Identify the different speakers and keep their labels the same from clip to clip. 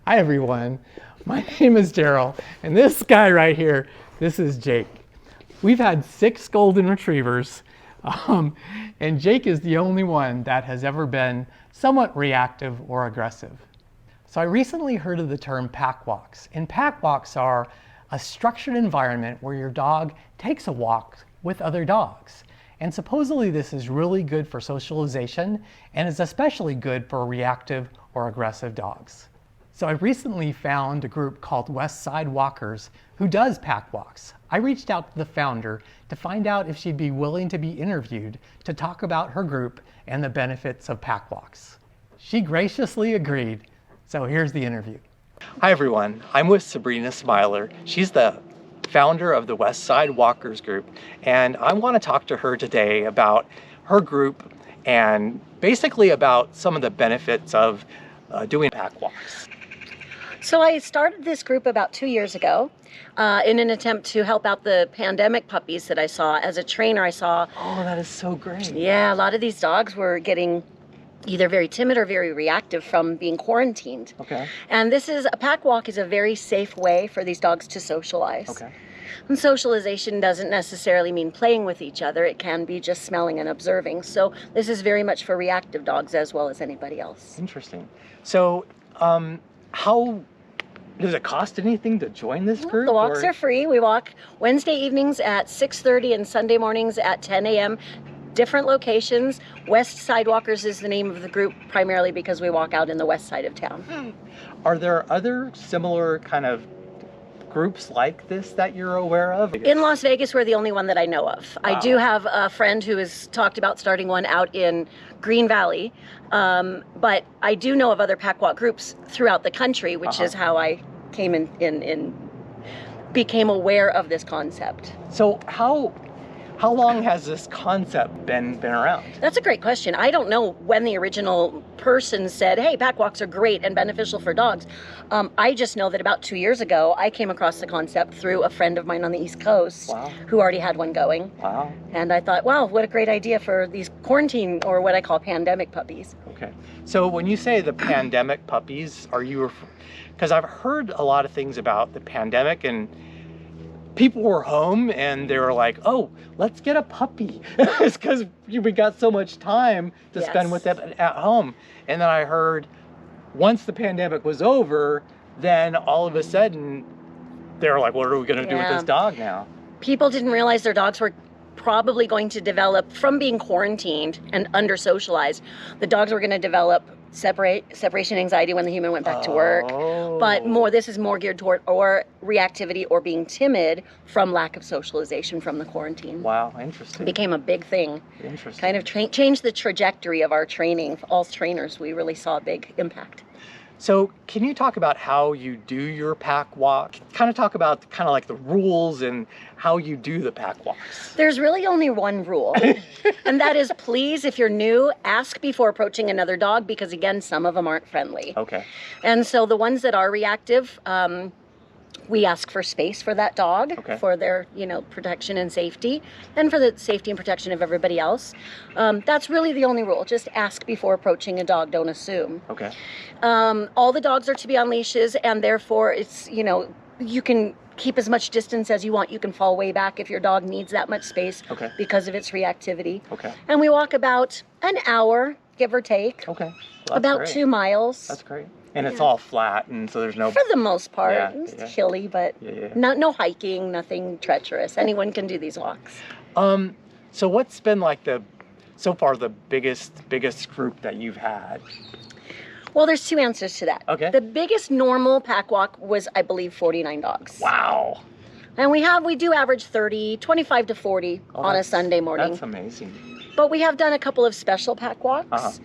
Speaker 1: Hi everyone, my name is Daryl, and this guy right here, this is Jake. We've had 6 golden retrievers, and Jake is the only one that has ever been somewhat reactive or aggressive. So I recently heard of the term pack walks, and pack walks are a structured environment where your dog takes a walk with other dogs. And supposedly this is really good for socialization and is especially good for reactive or aggressive dogs. So I recently found a group called West Side Walkers who does pack walks. I reached out to the founder to find out if she'd be willing to be interviewed to talk about her group and the benefits of pack walks. She graciously agreed, so here's the interview. Hi everyone, I'm with Sabrina Smilor. She's the founder of the West Side Walkers group, and I want to talk to her today about her group and basically about some of the benefits of doing pack walks.
Speaker 2: So I started this group about 2 years ago in an attempt to help out the pandemic puppies that I saw. As a trainer, I saw...
Speaker 1: Oh, that is so great.
Speaker 2: Yeah, a lot of these dogs were getting either very timid or very reactive from being quarantined.
Speaker 1: Okay.
Speaker 2: And a pack walk is a very safe way for these dogs to socialize.
Speaker 1: Okay.
Speaker 2: And socialization doesn't necessarily mean playing with each other. It can be just smelling and observing. So this is very much for reactive dogs as well as anybody else.
Speaker 1: Interesting. So how does it cost anything to join this group?
Speaker 2: The walks are free. We walk Wednesday evenings at 6:30 and Sunday mornings at 10 a.m. Different locations. West Side Walkers is the name of the group primarily because we walk out in the west side of town.
Speaker 1: Are there other similar kind of groups like this that you're aware of?
Speaker 2: In Las Vegas, we're the only one that I know of.
Speaker 1: Wow.
Speaker 2: I do have a friend who has talked about starting one out in Green Valley, but I do know of other pack walk groups throughout the country, which is how I came became aware of this concept.
Speaker 1: So how long has this concept been around?
Speaker 2: That's a great question. I don't know when the original person said, hey, pack walks are great and beneficial for dogs. I just know that about 2 years ago, I came across the concept through a friend of mine on the East Coast who already had one going.
Speaker 1: Wow.
Speaker 2: And I thought, wow, what a great idea for these quarantine or what I call pandemic puppies.
Speaker 1: Okay. So when you say the pandemic puppies, are you because I've heard a lot of things about the pandemic and people were home and they were like, oh, let's get a puppy. It's because we got so much time to spend with them at home. And then I heard once the pandemic was over, then all of a sudden they were like, what are we going to do with this dog now? People
Speaker 2: didn't realize their dogs were probably going to develop from being quarantined and under socialized. The dogs were going to develop separation anxiety when the human went back to work, but this is more geared toward or reactivity or being timid from lack of socialization from the quarantine.
Speaker 1: Wow, interesting.
Speaker 2: It became a big thing.
Speaker 1: Interesting.
Speaker 2: Kind of changed the trajectory of our training. All trainers, we really saw a big impact.
Speaker 1: So can you talk about how you do your pack walk? Kind of talk about kind of like the rules and how you do the pack walks.
Speaker 2: There's really only one rule, and that is please, if you're new, ask before approaching another dog because, again, some of them aren't friendly.
Speaker 1: Okay.
Speaker 2: And so the ones that are reactive, we ask for space for that dog for their, protection and safety, and for the safety and protection of everybody else. That's really the only rule. Just ask before approaching a dog. Don't assume.
Speaker 1: Okay.
Speaker 2: All the dogs are to be on leashes, and therefore it's, you can keep as much distance as you want. You can fall way back if your dog needs that much space because of its reactivity.
Speaker 1: Okay.
Speaker 2: And we walk about an hour, give or take.
Speaker 1: Okay. Well,
Speaker 2: about
Speaker 1: great.
Speaker 2: 2 miles.
Speaker 1: That's great. And it's all flat, and so there's no...
Speaker 2: For the most part. It's hilly, but no hiking, nothing treacherous. Anyone can do these walks.
Speaker 1: So what's been like so far the biggest group that you've had?
Speaker 2: Well, there's 2 answers to that.
Speaker 1: Okay.
Speaker 2: The biggest normal pack walk was, I believe, 49 dogs.
Speaker 1: Wow.
Speaker 2: And we do average 25 to 40 on a Sunday morning.
Speaker 1: That's amazing.
Speaker 2: But we have done a couple of special pack walks.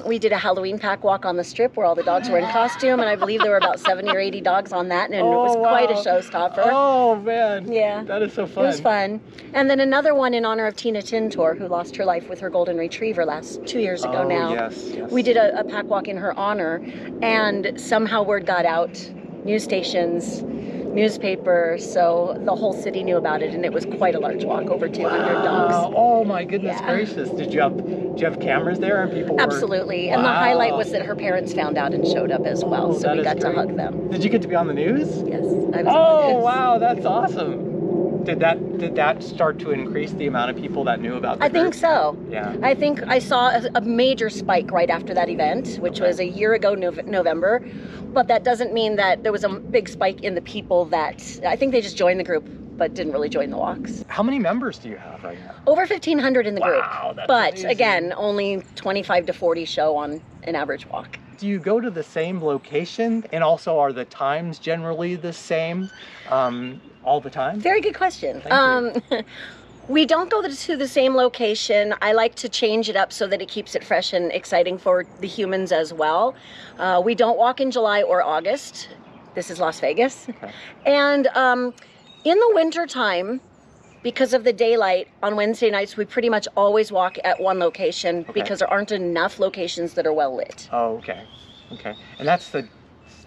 Speaker 2: We did a Halloween pack walk on the Strip where all the dogs were in costume, and I believe there were about 70 or 80 dogs on that, and it was quite a showstopper.
Speaker 1: Oh, man.
Speaker 2: Yeah.
Speaker 1: That is so fun.
Speaker 2: It was fun. And then another one in honor of Tina Tintor, who lost her life with her golden retriever 2 years ago now.
Speaker 1: Yes.
Speaker 2: We did a pack walk in her honor, and somehow word got out. News stations, newspaper, so the whole city knew about it, and it was quite a large walk, over 200 dogs.
Speaker 1: Oh my goodness
Speaker 2: Yeah.
Speaker 1: gracious! Did you have cameras there and people?
Speaker 2: Absolutely, and the highlight was that her parents found out and showed up as well, so we got to hug them.
Speaker 1: Did you get to be on the news?
Speaker 2: Yes, I was on the
Speaker 1: Oh
Speaker 2: news.
Speaker 1: wow, that's awesome. Did that start to increase the amount of people that knew about the
Speaker 2: I think
Speaker 1: group?
Speaker 2: so.
Speaker 1: Yeah.
Speaker 2: I think I saw a major spike right after that event, which was a year ago, November. But that doesn't mean that there was a big spike in the people that, I think they just joined the group, but didn't really join the walks.
Speaker 1: How many members do you have right now?
Speaker 2: Over 1,500 in the group.
Speaker 1: Wow, that's
Speaker 2: but
Speaker 1: amazing.
Speaker 2: again, only 25 to 40 show on an average walk.
Speaker 1: Do you go to the same location, and also are the times generally the same all the time?
Speaker 2: Very good question.
Speaker 1: Thank you.
Speaker 2: We don't go to the same location. I like to change it up so that it keeps it fresh and exciting for the humans as well. We don't walk in July or August. This is Las Vegas.
Speaker 1: Okay.
Speaker 2: And in the winter time, because of the daylight on Wednesday nights, we pretty much always walk at one location because there aren't enough locations that are well lit.
Speaker 1: Oh, okay. Okay. And that's the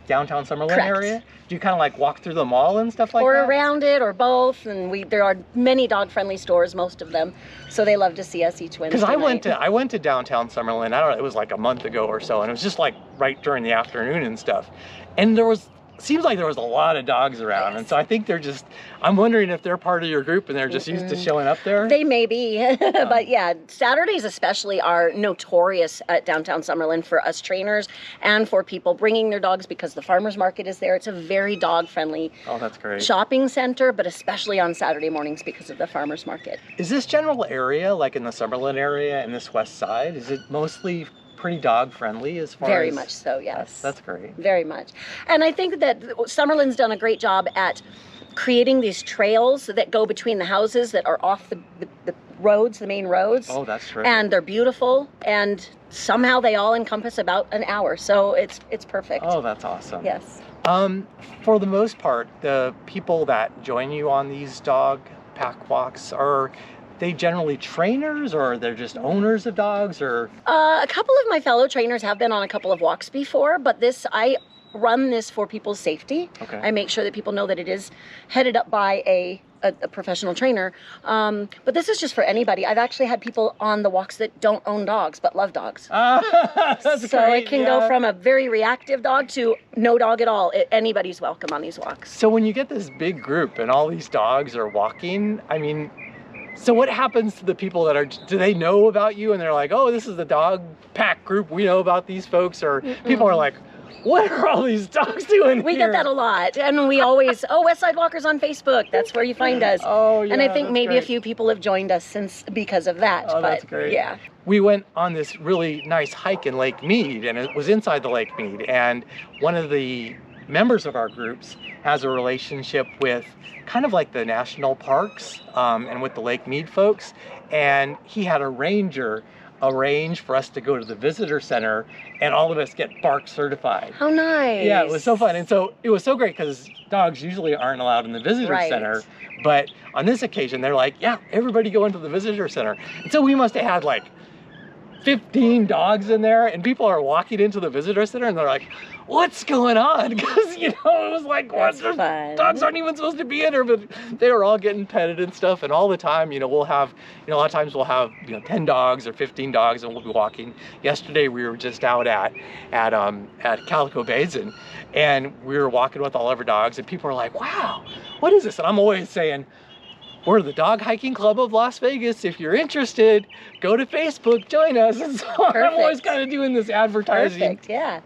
Speaker 1: downtown Summerlin
Speaker 2: Correct.
Speaker 1: area? Do you kind of like walk through the mall and stuff like
Speaker 2: Or
Speaker 1: that?
Speaker 2: around it, or both. And there are many dog-friendly stores, most of them. So they love to see us each Wednesday
Speaker 1: Because
Speaker 2: night.
Speaker 1: I went to downtown Summerlin. I don't know, it was like a month ago or so, and it was just like right during the afternoon and stuff. And seems like there was a lot of dogs around, and so I think I'm wondering if they're part of your group and they're just used to showing up there.
Speaker 2: They may be, but yeah, Saturdays especially are notorious at downtown Summerlin for us trainers and for people bringing their dogs, because the farmers market is there. It's a very dog-friendly
Speaker 1: Oh, that's great.
Speaker 2: shopping center, but especially on Saturday mornings because of the farmers market.
Speaker 1: Is this general area, like in the Summerlin area and this west side, is it mostly pretty dog friendly as far
Speaker 2: Very
Speaker 1: as?
Speaker 2: much so, yes.
Speaker 1: That's great.
Speaker 2: Very much. And I think that Summerlin's done a great job at creating these trails that go between the houses that are off the roads, the main roads.
Speaker 1: Oh, that's true.
Speaker 2: And they're beautiful, and somehow they all encompass about an hour. So it's perfect.
Speaker 1: Oh, that's awesome.
Speaker 2: Yes.
Speaker 1: For the most part, the people that join you on these dog pack walks, are they generally trainers, or they're just owners of dogs, or?
Speaker 2: A couple of my fellow trainers have been on a couple of walks before, but I run this for people's safety.
Speaker 1: Okay.
Speaker 2: I make sure that people know that it is headed up by a professional trainer. But this is just for anybody. I've actually had people on the walks that don't own dogs but love dogs.
Speaker 1: That's
Speaker 2: So
Speaker 1: great,
Speaker 2: it can
Speaker 1: yeah.
Speaker 2: go from a very reactive dog to no dog at all. Anybody's welcome on these walks.
Speaker 1: So when you get this big group and all these dogs are walking, I mean, so what happens to the people do they know about you and they're like, oh, this is the dog pack group, we know about these folks, or people are like, what are all these dogs doing
Speaker 2: We
Speaker 1: here?
Speaker 2: get that a lot, and we always, West Side Walkers on Facebook, that's where you find us.
Speaker 1: Oh, yeah,
Speaker 2: and I think
Speaker 1: that's
Speaker 2: maybe
Speaker 1: great.
Speaker 2: a few people have joined us because of that.
Speaker 1: Oh,
Speaker 2: but
Speaker 1: that's great.
Speaker 2: Yeah.
Speaker 1: We went on this really nice hike in Lake Mead, and it was inside the Lake Mead, and one of the members of our groups has a relationship with kind of like the national parks and with the Lake Mead folks, and he had a ranger arrange for us to go to the visitor center and all of us get bark certified.
Speaker 2: How nice.
Speaker 1: Yeah, it was so fun. And so it was so great because dogs usually aren't allowed in the visitor
Speaker 2: Right.
Speaker 1: center, but on this occasion they're like, yeah, everybody go into the visitor center. And so we must have had like 15 dogs in there, and people are walking into the visitor center and they're like, what's going on? Because, it was like, what?
Speaker 2: That's fun.
Speaker 1: Dogs aren't even supposed to be in here, but they were all getting petted and stuff. And all the time, we'll have, a lot of times we'll have, 10 dogs or 15 dogs, and we'll be walking. Yesterday, we were just out at Calico Basin, and we were walking with all of our dogs, and people are like, wow, what is this? And I'm always saying, we're the Dog Hiking Club of Las Vegas. If you're interested, go to Facebook, join us. And so I'm always kind of doing this advertising.
Speaker 2: Perfect, yeah.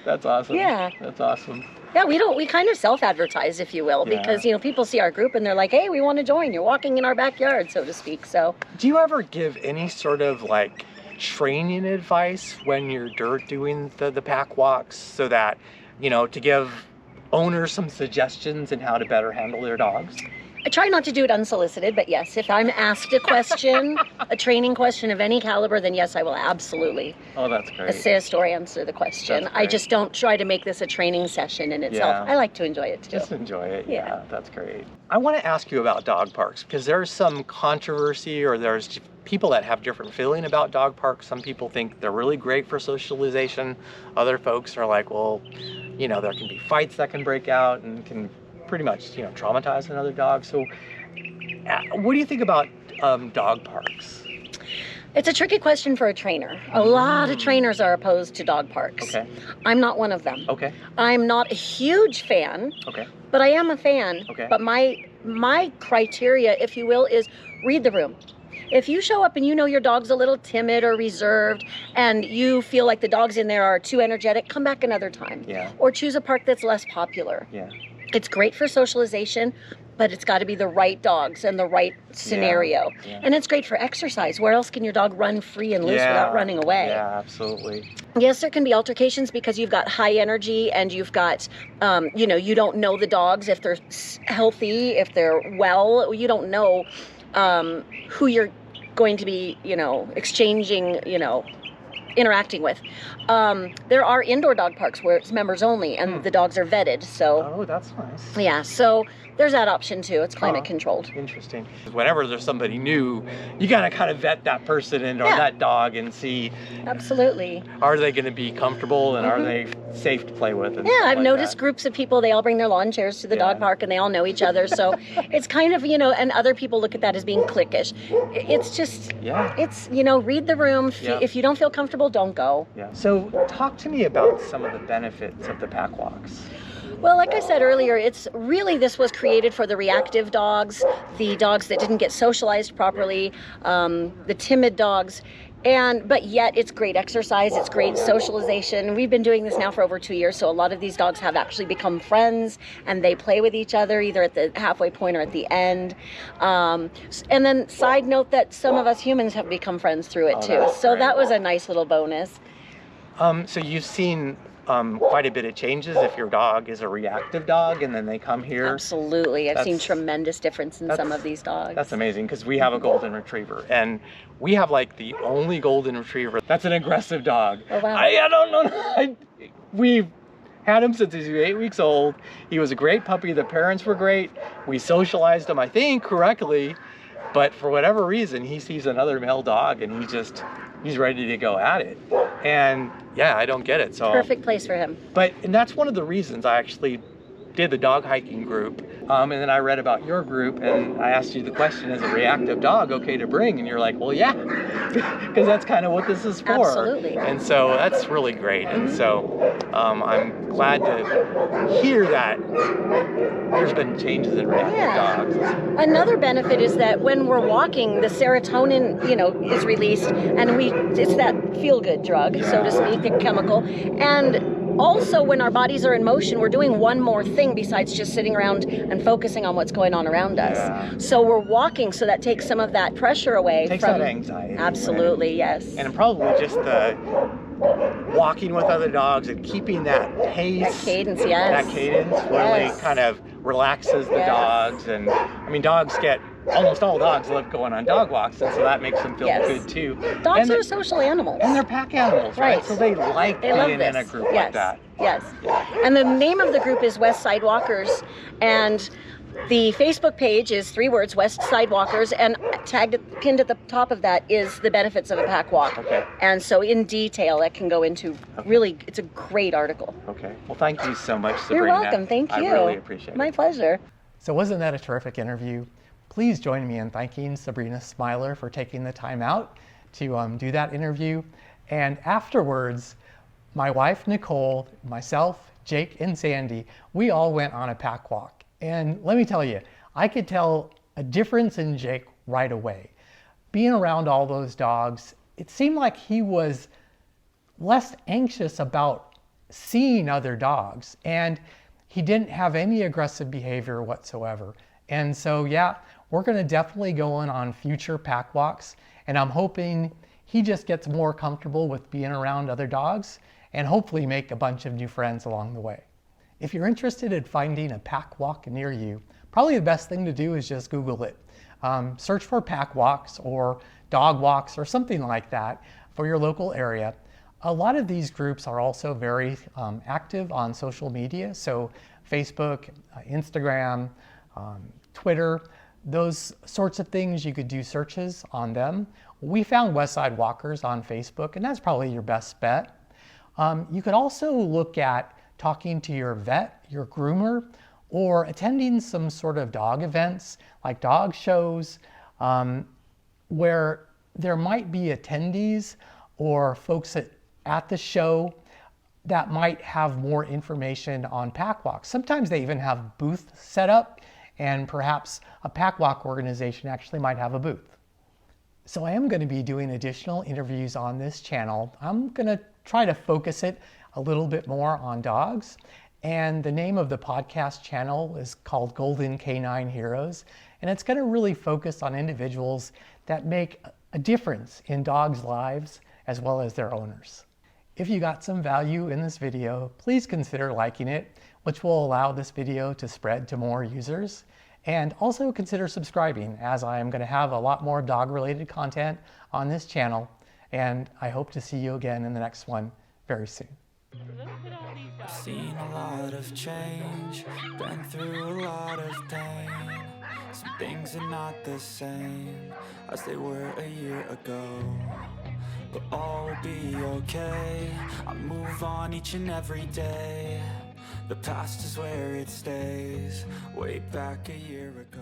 Speaker 1: That's awesome.
Speaker 2: Yeah.
Speaker 1: That's awesome.
Speaker 2: Yeah, we kind of self-advertise, if you will, because, people see our group and they're like, hey, we want to join. You're walking in our backyard, so to speak, so.
Speaker 1: Do you ever give any sort of like training advice when you're doing the pack walks, so that, to give owners some suggestions in how to better handle their dogs?
Speaker 2: I try not to do it unsolicited, but yes, if I'm asked a question, a training question of any caliber, then yes, I will absolutely
Speaker 1: Oh, that's great.
Speaker 2: assist or answer the question.
Speaker 1: That's
Speaker 2: I
Speaker 1: great.
Speaker 2: just don't try to make this a training session in itself.
Speaker 1: Yeah.
Speaker 2: I like to enjoy it too.
Speaker 1: Just enjoy it.
Speaker 2: Yeah.
Speaker 1: Yeah, that's great. I want to ask you about dog parks, because there's some controversy, or there's people that have different feeling about dog parks. Some people think they're really great for socialization. Other folks are like, well, there can be fights that can break out and can
Speaker 3: pretty much, traumatized another dog. So what do you think about dog parks?
Speaker 2: It's a tricky question for a trainer. A lot of trainers are opposed to dog parks.
Speaker 3: Okay.
Speaker 2: I'm not one of them.
Speaker 3: Okay.
Speaker 2: I'm not a huge fan.
Speaker 3: Okay.
Speaker 2: But I am a fan.
Speaker 3: Okay.
Speaker 2: But my criteria, if you will, is read the room. If you show up and you know your dog's a little timid or reserved and you feel like the dogs in there are too energetic, come back another time.
Speaker 3: Yeah.
Speaker 2: Or choose a park that's less popular.
Speaker 3: Yeah.
Speaker 2: It's great for socialization, but it's got to be the right dogs and the right scenario.
Speaker 3: Yeah.
Speaker 2: And it's great for exercise. Where else can your dog run free and loose without running away?
Speaker 3: Yeah, absolutely.
Speaker 2: Yes, there can be altercations because you've got high energy and you've got, you don't know the dogs, if they're healthy, if they're well. You don't know who you're going to be, exchanging, interacting with. There are indoor dog parks where it's members only and the dogs are vetted. So
Speaker 3: Oh, that's nice.
Speaker 2: yeah, so there's that option too. It's climate controlled.
Speaker 3: Interesting. Whenever there's somebody new, you gotta kind of vet that person and or that dog and see,
Speaker 2: Absolutely.
Speaker 3: are they going to be comfortable and are they safe to play with? And
Speaker 2: Yeah,
Speaker 3: stuff
Speaker 2: I've
Speaker 3: like
Speaker 2: noticed
Speaker 3: that.
Speaker 2: groups of people, they all bring their lawn chairs to the dog park and they all know each other. So it's kind of, and other people look at that as being cliquish. It's just, it's, read the room. If you don't feel comfortable, don't go.
Speaker 3: Yeah. So talk to me about some of the benefits of the pack walks.
Speaker 2: Well, like I said earlier, this was created for the reactive dogs, the dogs that didn't get socialized properly, the timid dogs. But yet it's great exercise, it's great socialization. We've been doing this now for over 2 years, so a lot of these dogs have actually become friends and they play with each other either at the halfway point or at the end. And then side note that some of us humans have become friends through it too. So that was a nice little bonus.
Speaker 3: So you've seen quite a bit of changes if your dog is a reactive dog and then they come here.
Speaker 2: Absolutely. I've seen tremendous difference in some of these dogs.
Speaker 3: That's amazing because we have a golden retriever and we have like the only golden retriever that's an aggressive dog.
Speaker 2: Oh, wow.
Speaker 3: I don't know. We've had him since he was 8 weeks old. He was a great puppy. The parents were great. We socialized him, I think, correctly. But for whatever reason, he sees another male dog and he's ready to go at it. And yeah, I don't get it. So
Speaker 2: perfect place for him.
Speaker 3: And that's one of the reasons I actually did the dog hiking group. And then I read about your group and I asked you the question, is a reactive dog okay to bring? And you're like, well, yeah, because that's kind of what this is for.
Speaker 2: Absolutely.
Speaker 3: And so that's really great. And so I'm glad to hear that there's been changes in reactive dogs.
Speaker 2: Another benefit is that when we're walking, the serotonin, is released and it's that feel-good drug, so to speak, the chemical. And also, when our bodies are in motion, we're doing one more thing besides just sitting around and focusing on what's going on around us.
Speaker 3: Yeah.
Speaker 2: So we're walking, so that takes some of that pressure away.
Speaker 3: Takes that anxiety.
Speaker 2: Absolutely, yes.
Speaker 3: And probably just the walking with other dogs and keeping that pace.
Speaker 2: That cadence, yes.
Speaker 3: That cadence really kind of relaxes the dogs. And I mean, almost all dogs love going on dog walks, and so that makes them feel good too.
Speaker 2: Dogs are social animals.
Speaker 3: And they're pack animals, right? So they like being in a group like that.
Speaker 2: Yes. And the name of the group is West Side Walkers, and the Facebook page is 3 words, West Side Walkers, and pinned at the top of that is the benefits of a pack walk.
Speaker 3: Okay.
Speaker 2: And so in detail, that can go into really, it's a great article.
Speaker 3: Okay. Well, thank you so much, Sabrina.
Speaker 2: You're welcome. Thank you.
Speaker 3: I really appreciate it.
Speaker 2: My pleasure.
Speaker 1: So wasn't that a terrific interview? Please join me in thanking Sabrina Smilor for taking the time out to do that interview. And afterwards, my wife, Nicole, myself, Jake, and Sandy, we all went on a pack walk. And let me tell you, I could tell a difference in Jake right away. Being around all those dogs, it seemed like he was less anxious about seeing other dogs, and he didn't have any aggressive behavior whatsoever. And so, yeah, we're gonna definitely go on future pack walks, and I'm hoping he just gets more comfortable with being around other dogs and hopefully make a bunch of new friends along the way. If you're interested in finding a pack walk near you, probably the best thing to do is just Google it. Search for pack walks or dog walks or something like that for your local area. A lot of these groups are also very active on social media, so Facebook, Instagram, Twitter, those sorts of things, you could do searches on them. We found Westside Walkers on Facebook, and that's probably your best bet. You could also look at talking to your vet, your groomer, or attending some sort of dog events like dog shows, where there might be attendees or folks at the show that might have more information on pack walks. Sometimes they even have booths set up, and perhaps a pack walk organization actually might have a booth. So I am going to be doing additional interviews on this channel. I'm going to try to focus it a little bit more on dogs. And the name of the podcast channel is called Golden Canine Heroes. And it's going to really focus on individuals that make a difference in dogs' lives as well as their owners. If you got some value in this video, please consider liking it, which will allow this video to spread to more users. And also consider subscribing, as I am going to have a lot more dog-related content on this channel. And I hope to see you again in the next one very soon.
Speaker 4: I've seen a lot of change, been through a lot of pain. Some things are not the same as they were a year ago, but all will be okay. I move on each and every day. The past is where it stays, way back a year ago.